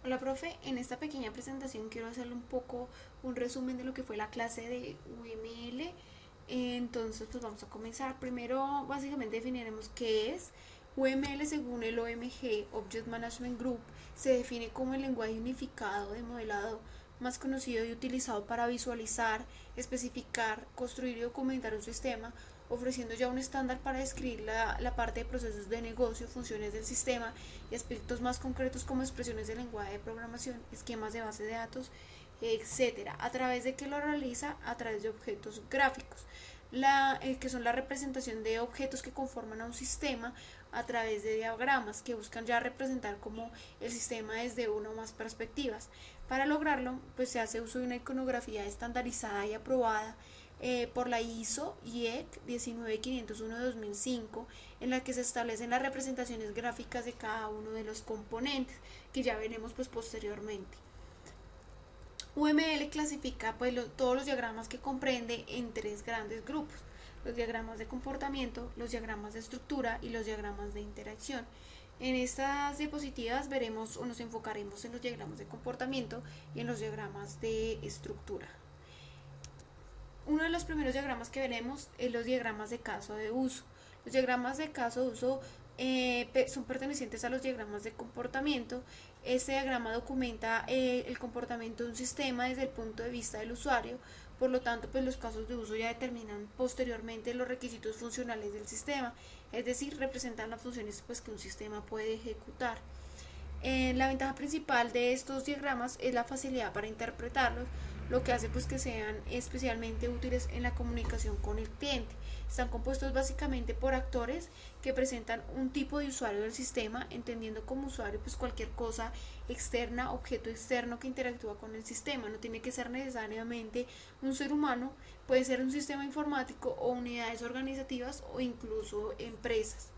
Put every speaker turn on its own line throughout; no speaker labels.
Hola, profe. En esta pequeña presentación quiero hacerle un poco un resumen de lo que fue la clase de UML. Entonces, pues vamos a comenzar. Primero, básicamente definiremos qué es. UML, según el OMG, Object Management Group, se define como el lenguaje unificado de modelado más conocido y utilizado para visualizar, especificar, construir y documentar un sistema, ofreciendo ya un estándar para describir la parte de procesos de negocio, funciones del sistema y aspectos más concretos como expresiones de lenguaje de programación, esquemas de base de datos, etcétera, a través de que lo realiza a través de objetos gráficos, que son la representación de objetos que conforman a un sistema a través de diagramas que buscan ya representar como el sistema desde una o más perspectivas. Para lograrlo, pues se hace uso de una iconografía estandarizada y aprobada por la ISO IEC 19501-2005, en la que se establecen las representaciones gráficas de cada uno de los componentes, que ya veremos pues posteriormente. UML clasifica pues todos los diagramas que comprende en tres grandes grupos: los diagramas de comportamiento, los diagramas de estructura y los diagramas de interacción. En estas diapositivas veremos o nos enfocaremos en los diagramas de comportamiento y en los diagramas de estructura. Uno de los primeros diagramas que veremos es los diagramas de caso de uso. Los diagramas de caso de uso son pertenecientes a los diagramas de comportamiento. Este diagrama documenta el comportamiento de un sistema desde el punto de vista del usuario. Por lo tanto, pues los casos de uso ya determinan posteriormente los requisitos funcionales del sistema, es decir, representan las funciones pues, que un sistema puede ejecutar. La ventaja principal de estos diagramas es la facilidad para interpretarlos, lo que hace pues que sean especialmente útiles en la comunicación con el cliente. Están compuestos básicamente por actores que presentan un tipo de usuario del sistema, entendiendo como usuario pues cualquier cosa externa, objeto externo que interactúa con el sistema. No tiene que ser necesariamente un ser humano, puede ser un sistema informático o unidades organizativas o incluso empresas.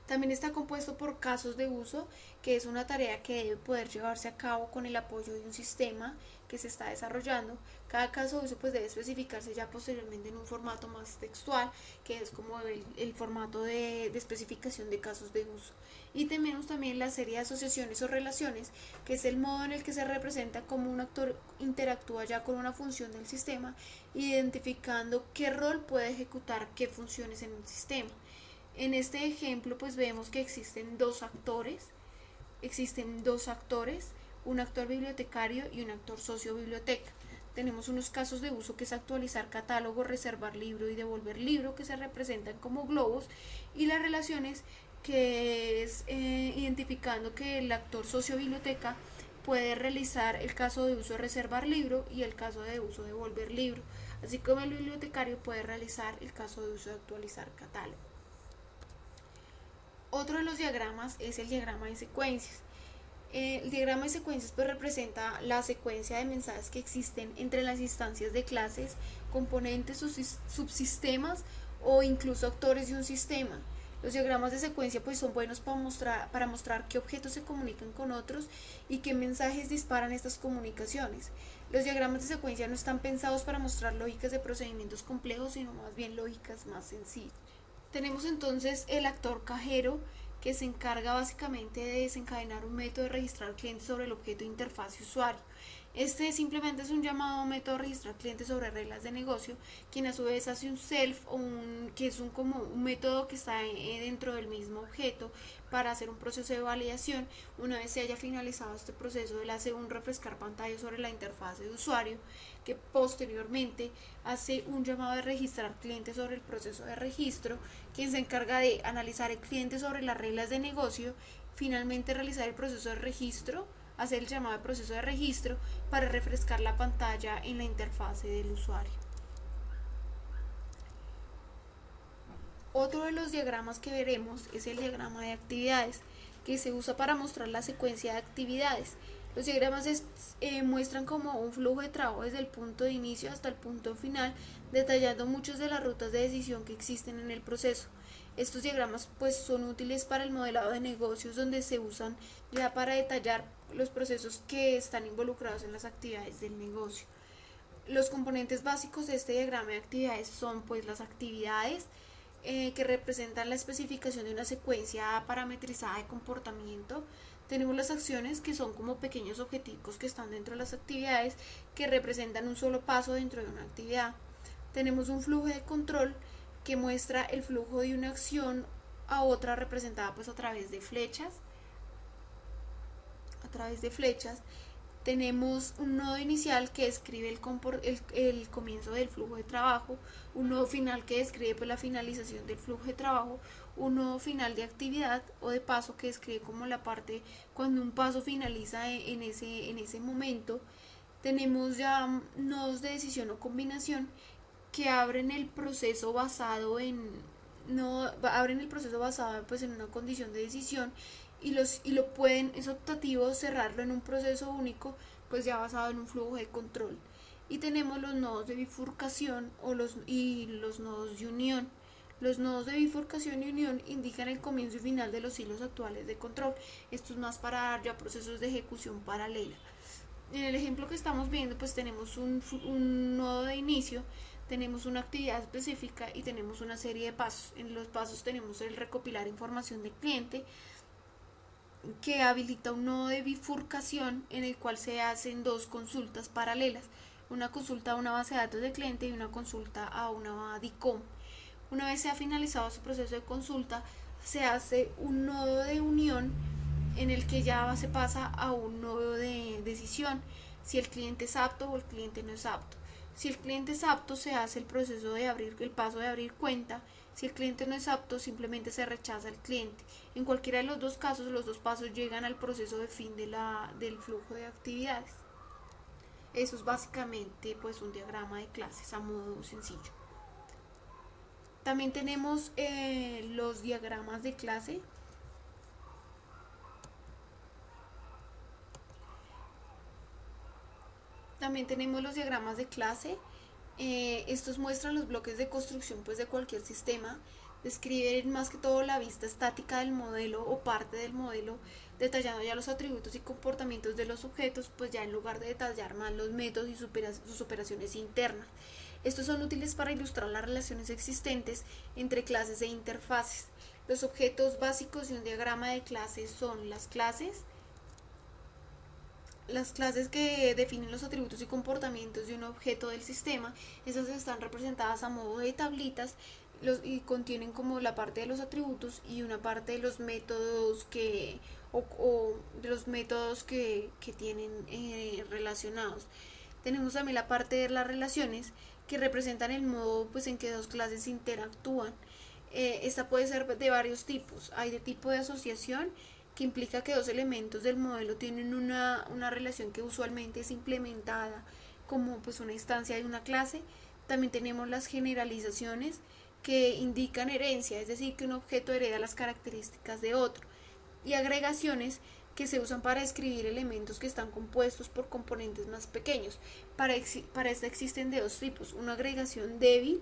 También está compuesto por casos de uso, que es una tarea que debe poder llevarse a cabo con el apoyo de un sistema que se está desarrollando. Cada caso de uso pues debe especificarse ya posteriormente en un formato más textual, que es como el formato de especificación de casos de uso. Y tenemos también la serie de asociaciones o relaciones, que es el modo en el que se representa cómo un actor interactúa ya con una función del sistema, identificando qué rol puede ejecutar qué funciones en el sistema. En este ejemplo pues vemos que existen dos actores, un actor bibliotecario y un actor socio biblioteca. Tenemos unos casos de uso que es actualizar catálogo, reservar libro y devolver libro, que se representan como globos, y las relaciones, que es identificando que el actor socio biblioteca puede realizar el caso de uso de reservar libro y el caso de uso de devolver libro, así como el bibliotecario puede realizar el caso de uso de actualizar catálogo. Otro de los diagramas es el diagrama de secuencias. El diagrama de secuencias pues representa la secuencia de mensajes que existen entre las instancias de clases, componentes o subsistemas o incluso actores de un sistema. Los diagramas de secuencia pues son buenos para mostrar qué objetos se comunican con otros y qué mensajes disparan estas comunicaciones. Los diagramas de secuencia no están pensados para mostrar lógicas de procedimientos complejos, sino más bien lógicas más sencillas. Tenemos entonces el actor cajero, que se encarga básicamente de desencadenar un método de registrar clientes sobre el objeto de interfaz usuario. Este simplemente es un llamado método de registrar clientes sobre reglas de negocio, quien a su vez hace un self, que es como un método que está dentro del mismo objeto para hacer un proceso de validación. Una vez se haya finalizado este proceso, él hace un refrescar pantalla sobre la interfaz de usuario, que posteriormente hace un llamado de registrar clientes sobre el proceso de registro, quien se encarga de analizar el cliente sobre las reglas de negocio, finalmente realizar el proceso de registro, hacer el llamado de proceso de registro para refrescar la pantalla en la interfase del usuario. Otro de los diagramas que veremos es el diagrama de actividades, que se usa para mostrar la secuencia de actividades. Los diagramas muestran como un flujo de trabajo desde el punto de inicio hasta el punto final, detallando muchas de las rutas de decisión que existen en el proceso. Estos diagramas pues son útiles para el modelado de negocios, donde se usan ya para detallar los procesos que están involucrados en las actividades del negocio. Los componentes básicos de este diagrama de actividades son pues las actividades, que representan la especificación de una secuencia parametrizada de comportamiento. Tenemos las acciones, que son como pequeños objetivos que están dentro de las actividades, que representan un solo paso dentro de una actividad. Tenemos un flujo de control, que muestra el flujo de una acción a otra, representada pues a través de flechas. Tenemos un nodo inicial, que describe el comienzo del flujo de trabajo, un nodo final, que describe pues la finalización del flujo de trabajo, un nodo final de actividad o de paso, que describe como la parte cuando un paso finaliza en ese momento. Tenemos ya nodos de decisión o combinación, que abren el proceso basado en pues en una condición de decisión, y lo pueden, es optativo cerrarlo en un proceso único, pues ya basado en un flujo de control. Y tenemos los nodos de bifurcación y los nodos de unión. Los nodos de bifurcación y unión indican el comienzo y final de los hilos actuales de control. Esto es más para dar ya procesos de ejecución paralela. En el ejemplo que estamos viendo, pues tenemos un nodo de inicio, tenemos una actividad específica y tenemos una serie de pasos. En los pasos tenemos el recopilar información del cliente, que habilita un nodo de bifurcación, en el cual se hacen dos consultas paralelas, una consulta a una base de datos de cliente y una consulta a una DICOM. Una vez se ha finalizado su proceso de consulta, se hace un nodo de unión, en el que ya se pasa a un nodo de decisión, si el cliente es apto o el cliente no es apto. Si el cliente es apto, se hace el proceso de el paso de abrir cuenta. Si el cliente no es apto, simplemente se rechaza al cliente. En cualquiera de los dos casos, los dos pasos llegan al proceso de fin del flujo de actividades. Eso es básicamente pues un diagrama de clases a modo sencillo. También tenemos los diagramas de clase. Estos muestran los bloques de construcción pues de cualquier sistema, describen más que todo la vista estática del modelo o parte del modelo, detallando ya los atributos y comportamientos de los objetos, pues ya en lugar de detallar más los métodos y sus operaciones internas. Estos son útiles para ilustrar las relaciones existentes entre clases e interfaces. Los objetos básicos de un diagrama de clases son las clases que definen los atributos y comportamientos de un objeto del sistema. Esas están representadas a modo de tablitas, y contienen como la parte de los atributos y una parte de los métodos que tienen relacionados. Tenemos también la parte de las relaciones, que representan el modo pues en que dos clases interactúan. Esta puede ser de varios tipos. Hay de tipo de asociación, que implica que dos elementos del modelo tienen una relación que usualmente es implementada como pues una instancia de una clase. También tenemos las generalizaciones, que indican herencia, es decir, que un objeto hereda las características de otro. Y agregaciones, que se usan para describir elementos que están compuestos por componentes más pequeños. Para esta existen de dos tipos: una agregación débil,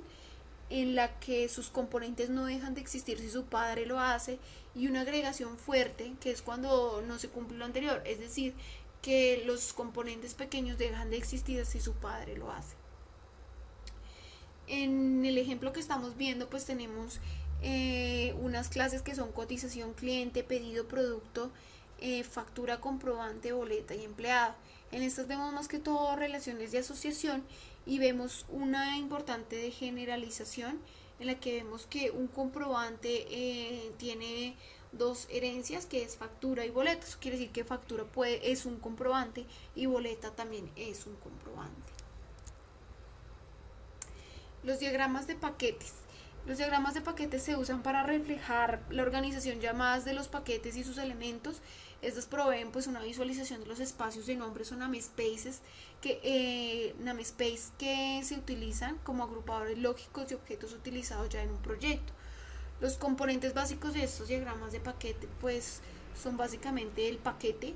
en la que sus componentes no dejan de existir si su padre lo hace, y una agregación fuerte, que es cuando no se cumple lo anterior, es decir, que los componentes pequeños dejan de existir si su padre lo hace. En el ejemplo que estamos viendo, pues tenemos unas clases que son cotización cliente, pedido producto, factura comprobante, boleta y empleado. En estas vemos más que todo relaciones de asociación, y vemos una importante de generalización, en la que vemos que un comprobante tiene dos herencias, que es factura y boleta. Eso quiere decir que factura es un comprobante y boleta también es un comprobante. Los diagramas de paquetes. Los diagramas de paquetes se usan para reflejar la organización ya más de los paquetes y sus elementos. Estos proveen pues una visualización de los espacios de nombres o namespaces que se utilizan como agrupadores lógicos de objetos utilizados ya en un proyecto. Los componentes básicos de estos diagramas de paquete pues son básicamente el paquete,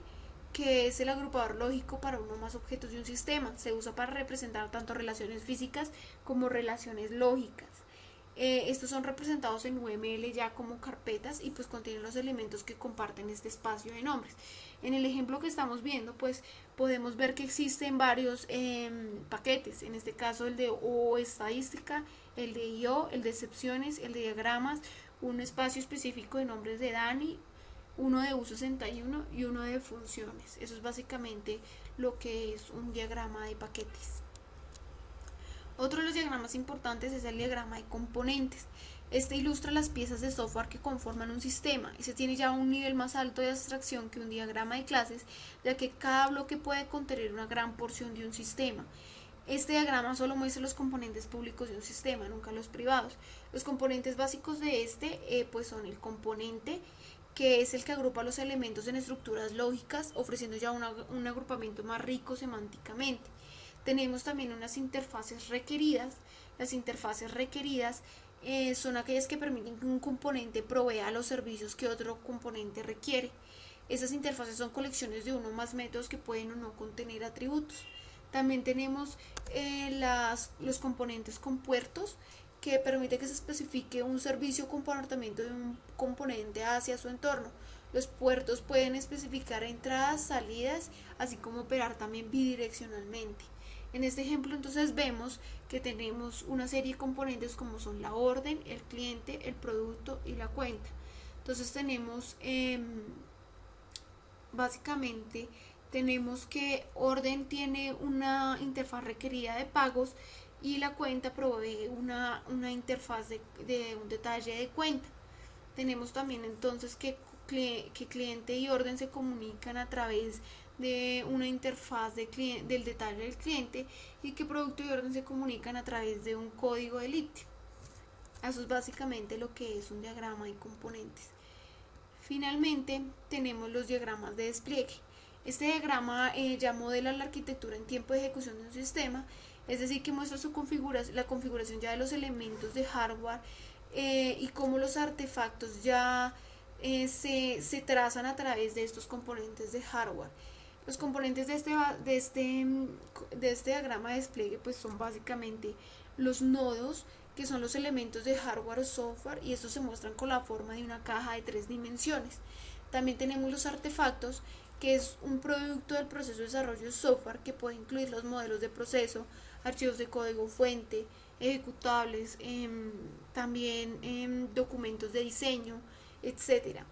que es el agrupador lógico para uno o más objetos de un sistema. Se usa para representar tanto relaciones físicas como relaciones lógicas. Estos son representados en UML ya como carpetas y pues contienen los elementos que comparten este espacio de nombres. En el ejemplo que estamos viendo pues podemos ver que existen varios paquetes, en este caso el de O estadística, el de IO, el de excepciones, el de diagramas, un espacio específico de nombres de Dani, uno de U61 y uno de funciones. Eso es básicamente lo que es un diagrama de paquetes. Otro de los diagramas importantes es el diagrama de componentes. Este ilustra las piezas de software que conforman un sistema y se tiene ya un nivel más alto de abstracción que un diagrama de clases, ya que cada bloque puede contener una gran porción de un sistema. Este diagrama solo muestra los componentes públicos de un sistema, nunca los privados. Los componentes básicos de este pues son el componente, que es el que agrupa los elementos en estructuras lógicas, ofreciendo ya un agrupamiento más rico semánticamente. Tenemos también unas interfaces requeridas. Las interfaces requeridas son aquellas que permiten que un componente provea los servicios que otro componente requiere. Esas interfaces son colecciones de uno o más métodos que pueden o no contener atributos. También tenemos los componentes compuertos, que permite que se especifique un servicio o comportamiento de un componente hacia su entorno. Los puertos pueden especificar entradas, salidas, así como operar también bidireccionalmente. En este ejemplo entonces vemos que tenemos una serie de componentes como son la orden, el cliente, el producto y la cuenta. Entonces tenemos básicamente tenemos que orden tiene una interfaz requerida de pagos y la cuenta provee una interfaz de un detalle de cuenta. Tenemos también entonces que cliente y orden se comunican a través de una interfaz del detalle del cliente y que producto y orden se comunican a través de un código de elite. Eso es básicamente lo que es un diagrama de componentes. Finalmente tenemos los diagramas de despliegue. Este diagrama ya modela la arquitectura en tiempo de ejecución de un sistema, es decir, que muestra la configuración ya de los elementos de hardware y cómo los artefactos ya se trazan a través de estos componentes de hardware. Los componentes de este diagrama de despliegue pues son básicamente los nodos, que son los elementos de hardware o software, y estos se muestran con la forma de una caja de 3 dimensiones. También tenemos los artefactos, que es un producto del proceso de desarrollo de software que puede incluir los modelos de proceso, archivos de código fuente, ejecutables, también documentos de diseño, etcétera.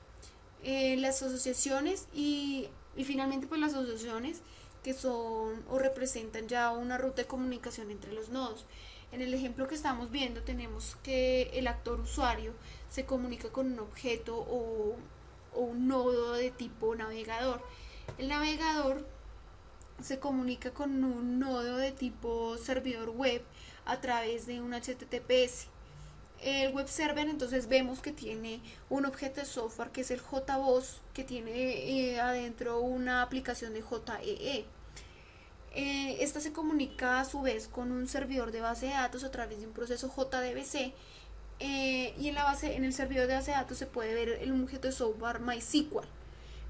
Las asociaciones y finalmente pues las asociaciones, que son o representan ya una ruta de comunicación entre los nodos. En el ejemplo que estamos viendo tenemos que el actor usuario se comunica con un objeto o un nodo de tipo navegador. El navegador se comunica con un nodo de tipo servidor web a través de un HTTPS. El web server entonces vemos que tiene un objeto de software que es el JBoss, que tiene adentro una aplicación de JEE. Esta se comunica a su vez con un servidor de base de datos a través de un proceso JDBC, y en el servidor de base de datos se puede ver un objeto de software MySQL.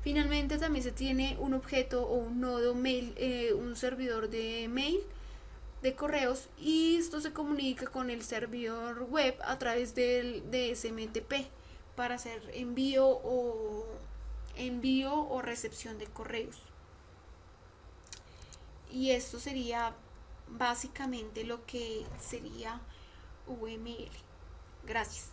Finalmente también se tiene un objeto o un nodo mail, un servidor de mail de correos, y esto se comunica con el servidor web a través de SMTP para hacer envío o recepción de correos. Y esto sería básicamente lo que sería UML. Gracias.